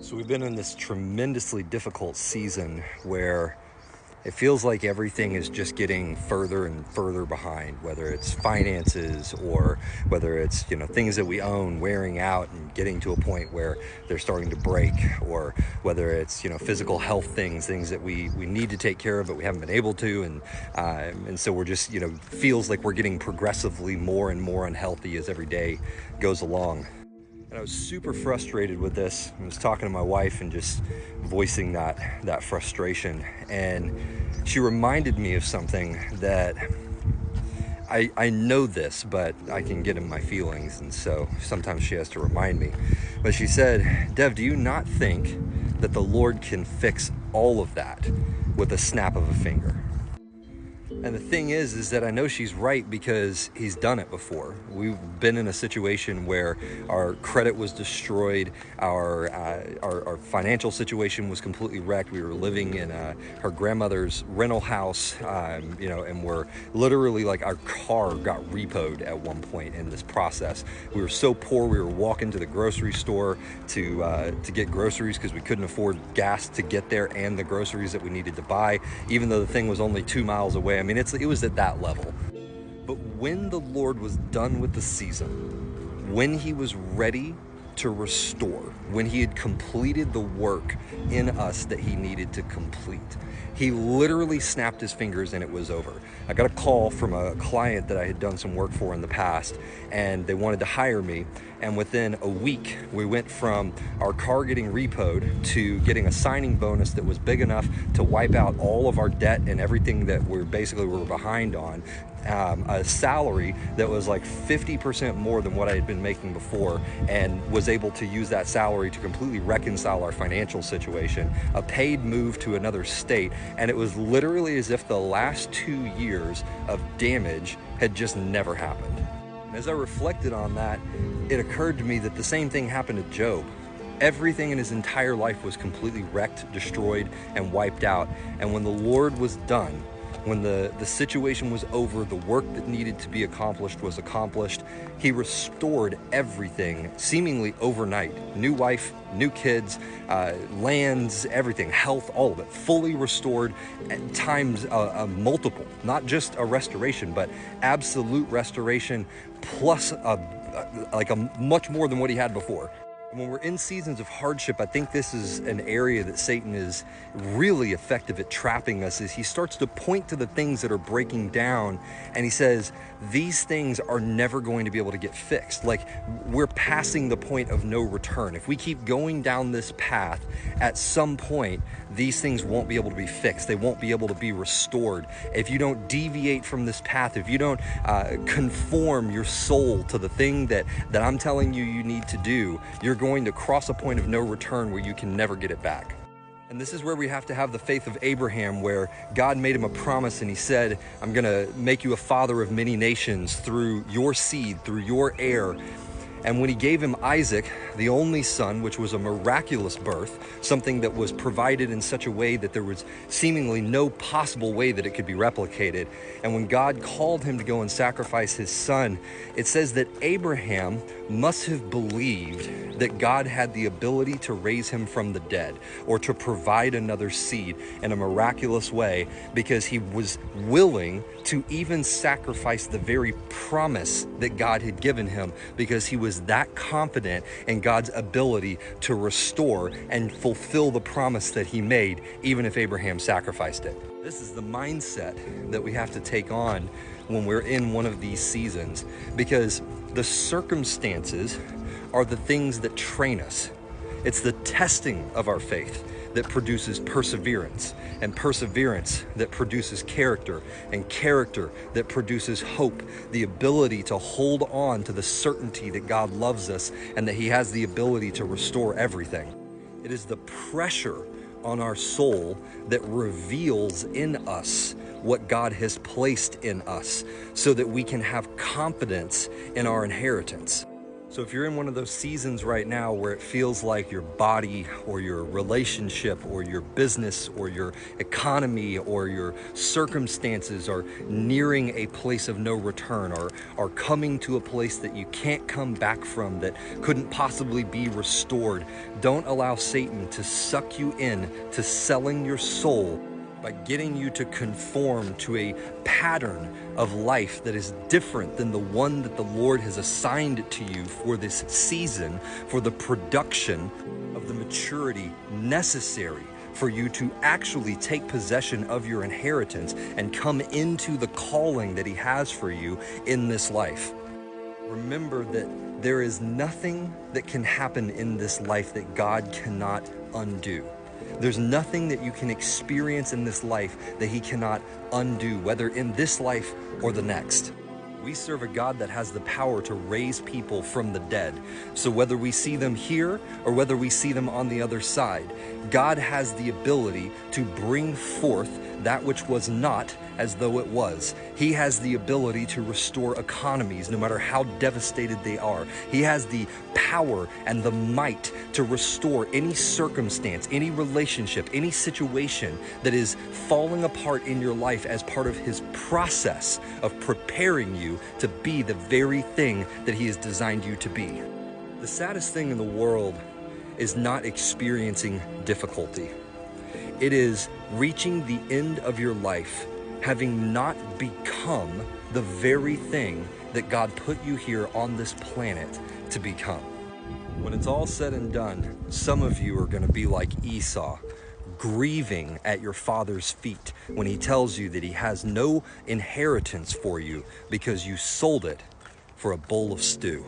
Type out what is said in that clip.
So we've been in this tremendously difficult season where it feels like everything is just getting further and further behind, whether it's finances or whether it's, things that we own wearing out and getting to a point where they're starting to break, or whether it's, physical health things that we need to take care of, but we haven't been able to. And so we're just, feels like we're getting progressively more and more unhealthy as every day goes along. And I was super frustrated with this. I was talking to my wife and just voicing that frustration. And she reminded me of something that I know this, but I can get in my feelings. And so sometimes she has to remind me. But she said, "Dev, do you not think that the Lord can fix all of that with a snap of a finger?" And the thing is that I know she's right, because he's done it before. We've been in a situation where our credit was destroyed, our financial situation was completely wrecked. We were living in her grandmother's rental house, and we're literally, like, our car got repoed at one point in this process. We were so poor, we were walking to the grocery store to get groceries because we couldn't afford gas to get there and the groceries that we needed to buy, even though the thing was only 2 miles away. I mean, it was at that level. But when the Lord was done with the season, when he was ready to restore, when he had completed the work in us that he needed to complete, he literally snapped his fingers and it was over. I got a call from a client that I had done some work for in the past, and they wanted to hire me. And within a week, we went from our car getting repoed to getting a signing bonus that was big enough to wipe out all of our debt and everything that we were behind on, a salary that was like 50% more than what I had been making before, and was able to use that salary to completely reconcile our financial situation, a paid move to another state. And it was literally as if the last 2 years of damage had just never happened. As I reflected on that, it occurred to me that the same thing happened to Job. Everything in his entire life was completely wrecked, destroyed, and wiped out. And when the Lord was done, when the situation was over, the work that needed to be accomplished was accomplished, he restored everything seemingly overnight. New wife, new kids, lands, everything, health, all of it, fully restored at times a multiple, not just a restoration, but absolute restoration, plus a much more than what he had before. When we're in seasons of hardship, I think this is an area that Satan is really effective at trapping us. Is he starts to point to the things that are breaking down, and he says, these things are never going to be able to get fixed. Like, we're passing the point of no return. If we keep going down this path, at some point, these things won't be able to be fixed. They won't be able to be restored. If you don't deviate from this path, if you don't conform your soul to the thing that I'm telling you need to do, you're going to cross a point of no return where you can never get it back. And this is where we have to have the faith of Abraham, where God made him a promise and he said, I'm going to make you a father of many nations through your seed, through your heir. And when he gave him Isaac, the only son, which was a miraculous birth, something that was provided in such a way that there was seemingly no possible way that it could be replicated. And when God called him to go and sacrifice his son, it says that Abraham must have believed that God had the ability to raise him from the dead, or to provide another seed in a miraculous way, because he was willing to even sacrifice the very promise that God had given him, because he was that confident in God's ability to restore and fulfill the promise that he made, even if Abraham sacrificed it. This is the mindset that we have to take on when we're in one of these seasons, because the circumstances are the things that train us. It's the testing of our faith that produces perseverance, and perseverance that produces character, and character that produces hope, the ability to hold on to the certainty that God loves us and that he has the ability to restore everything. It is the pressure on our soul that reveals in us what God has placed in us, so that we can have confidence in our inheritance. So if you're in one of those seasons right now where it feels like your body or your relationship or your business or your economy or your circumstances are nearing a place of no return, or are coming to a place that you can't come back from, that couldn't possibly be restored, don't allow Satan to suck you in to selling your soul by getting you to conform to a pattern of life that is different than the one that the Lord has assigned to you for this season, for the production of the maturity necessary for you to actually take possession of your inheritance and come into the calling that He has for you in this life. Remember that there is nothing that can happen in this life that God cannot undo. There's nothing that you can experience in this life that He cannot undo, whether in this life or the next. We serve a God that has the power to raise people from the dead. So whether we see them here or whether we see them on the other side, God has the ability to bring forth that which was not as though it was. He has the ability to restore economies no matter how devastated they are. He has the power and the might to restore any circumstance, any relationship, any situation that is falling apart in your life as part of His process of preparing you to be the very thing that He has designed you to be. The saddest thing in the world is not experiencing difficulty. It is reaching the end of your life having not become the very thing that God put you here on this planet to become. When it's all said and done, some of you are going to be like Esau, grieving at your father's feet when he tells you that he has no inheritance for you because you sold it for a bowl of stew.